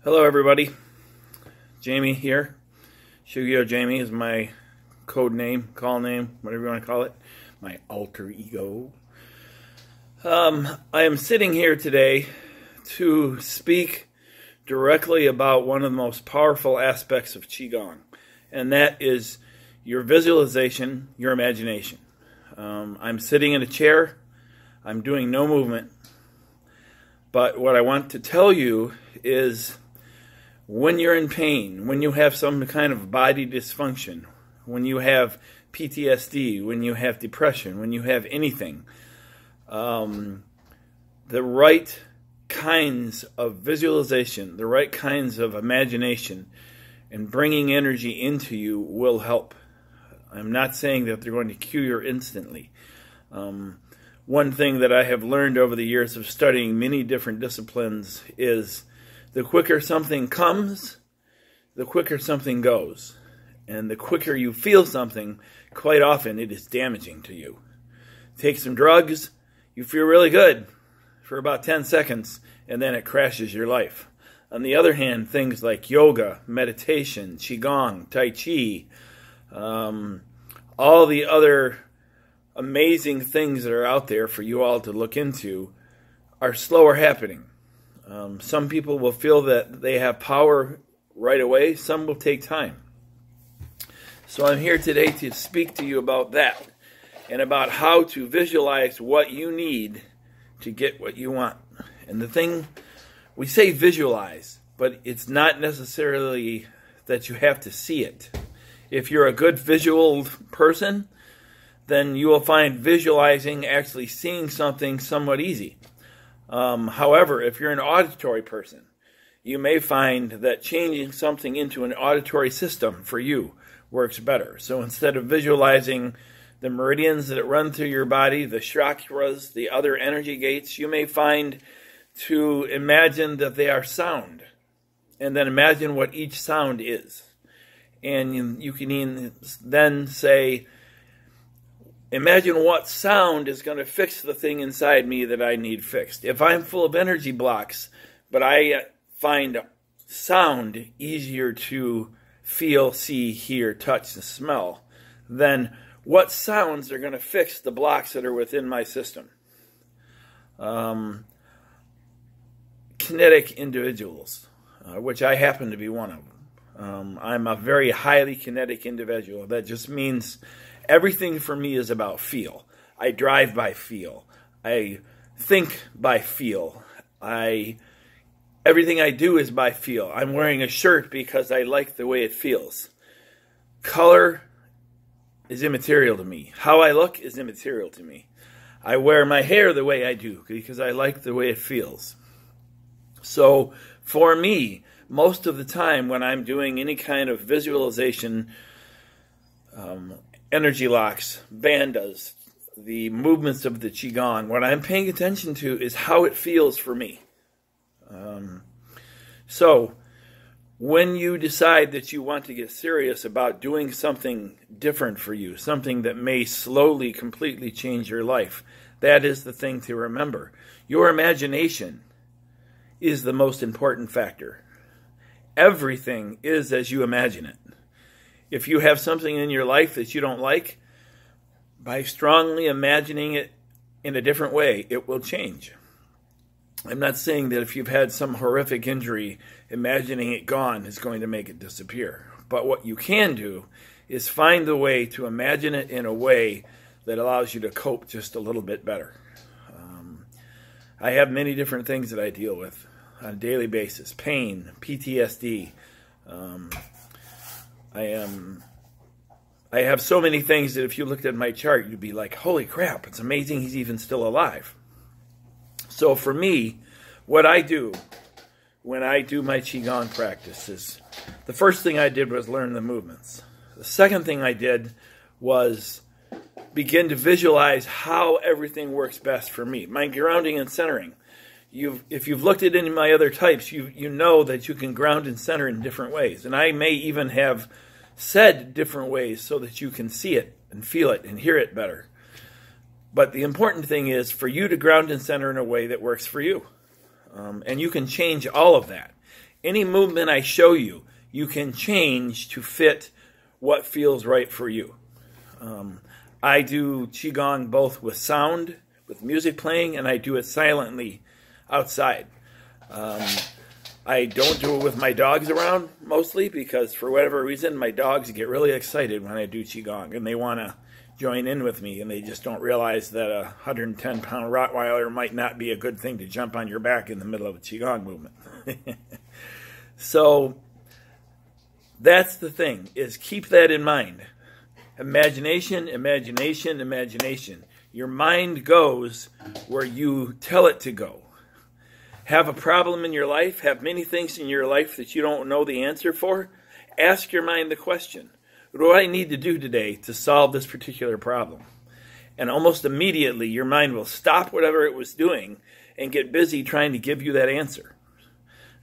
Hello everybody, Jamie here. Shugyojmie is my code name, call name, whatever you want to call it, my alter ego. I am sitting here today to speak directly about one of the most powerful aspects of Qi Gong, and that is your visualization, your imagination. I'm sitting in a chair, I'm doing no movement, but what I want to tell you is when you're in pain, when you have some kind of body dysfunction, when you have PTSD, when you have depression, when you have anything, the right kinds of visualization, the right kinds of imagination, and bringing energy into you will help. I'm not saying that they're going to cure instantly. One thing that I have learned over the years of studying many different disciplines is the quicker something comes, the quicker something goes. And the quicker you feel something, quite often it is damaging to you. Take some drugs, you feel really good for about 10 seconds, and then it crashes your life. On the other hand, things like yoga, meditation, Qi Gong, Tai Chi, all the other amazing things that are out there for you all to look into are slower happening. Some people will feel that they have power right away. Some will take time. So I'm here today to speak to you about that and about how to visualize what you need to get what you want. And the thing, we say visualize, but it's not necessarily that you have to see it. If you're a good visual person, then you will find visualizing, actually seeing something, somewhat easy. However, if you're an auditory person, you may find that changing something into an auditory system for you works better. So instead of visualizing the meridians that run through your body, the chakras, the other energy gates, you may find to imagine that they are sound. And then imagine what each sound is. And you can then say, imagine what sound is going to fix the thing inside me that I need fixed. If I'm full of energy blocks, but I find sound easier to feel, see, hear, touch, and smell, then what sounds are going to fix the blocks that are within my system? Kinetic individuals, which I happen to be one of them. I'm a very highly kinetic individual. That just means everything for me is about feel. I drive by feel. I think by feel. Everything I do is by feel. I'm wearing a shirt because I like the way it feels. Color is immaterial to me. How I look is immaterial to me. I wear my hair the way I do because I like the way it feels. So for me, most of the time when I'm doing any kind of visualization, energy locks, bandhas, the movements of the Qigong, what I'm paying attention to is how it feels for me. So when you decide that you want to get serious about doing something different for you, something that may slowly, completely change your life, that is the thing to remember. Your imagination is the most important factor. Everything is as you imagine it. If you have something in your life that you don't like, by strongly imagining it in a different way, it will change. I'm not saying that if you've had some horrific injury, imagining it gone is going to make it disappear. But what you can do is find the way to imagine it in a way that allows you to cope just a little bit better. I have many different things that I deal with on a daily basis. Pain, PTSD. I have so many things that if you looked at my chart, you'd be like, holy crap, it's amazing he's even still alive. So for me, what I do when I do my Qigong practice is, the first thing I did was learn the movements. The second thing I did was begin to visualize how everything works best for me. My grounding and centering. If you've looked at any of my other types, you know that you can ground and center in different ways. And I may even have said different ways so that you can see it and feel it and hear it better. But the important thing is for you to ground and center in a way that works for you. And you can change all of that. Any movement I show you, you can change to fit what feels right for you. I do Qi Gong both with sound, with music playing, and I do it silently outside. I don't do it with my dogs around, mostly, because for whatever reason, my dogs get really excited when I do Qi Gong, and they want to join in with me, and they just don't realize that a 110-pound Rottweiler might not be a good thing to jump on your back in the middle of a Qi Gong movement. So that's the thing, is keep that in mind. Imagination, imagination, imagination. Your mind goes where you tell it to go. Have a problem in your life, have many things in your life that you don't know the answer for, ask your mind the question, what do I need to do today to solve this particular problem? And almost immediately your mind will stop whatever it was doing and get busy trying to give you that answer.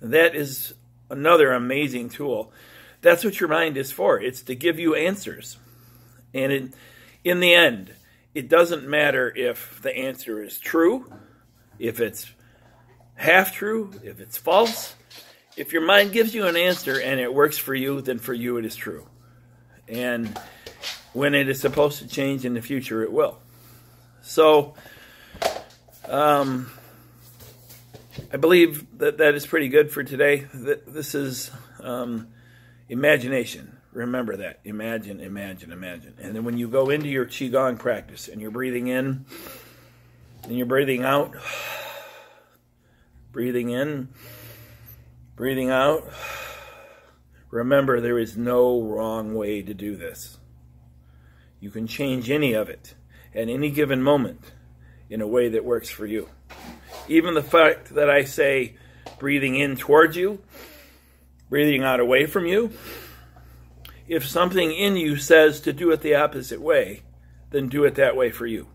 That is another amazing tool. That's what your mind is for. It's to give you answers. And in the end, it doesn't matter if the answer is true, if it's half true, if it's false. If your mind gives you an answer and it works for you, then for you it is true. And when it is supposed to change in the future, it will. So, I believe that is pretty good for today. This is imagination. Remember that. Imagine, imagine, imagine. And then when you go into your Qi Gong practice and you're breathing in and you're breathing out, breathing in, breathing out, remember there is no wrong way to do this. You can change any of it at any given moment in a way that works for you. Even the fact that I say breathing in towards you, breathing out away from you, if something in you says to do it the opposite way, then do it that way for you.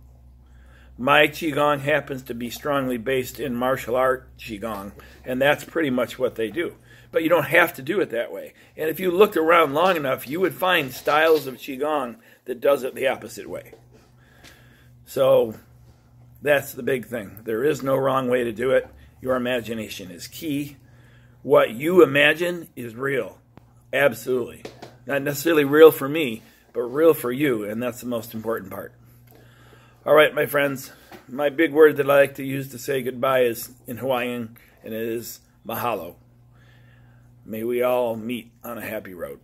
My Qigong happens to be strongly based in martial art Qigong, and that's pretty much what they do. But you don't have to do it that way. And if you looked around long enough, you would find styles of Qigong that does it the opposite way. So that's the big thing. There is no wrong way to do it. Your imagination is key. What you imagine is real. Absolutely. Not necessarily real for me, but real for you, and that's the most important part. All right, my friends, my big word that I like to use to say goodbye is in Hawaiian, and it is mahalo. May we all meet on a happy road.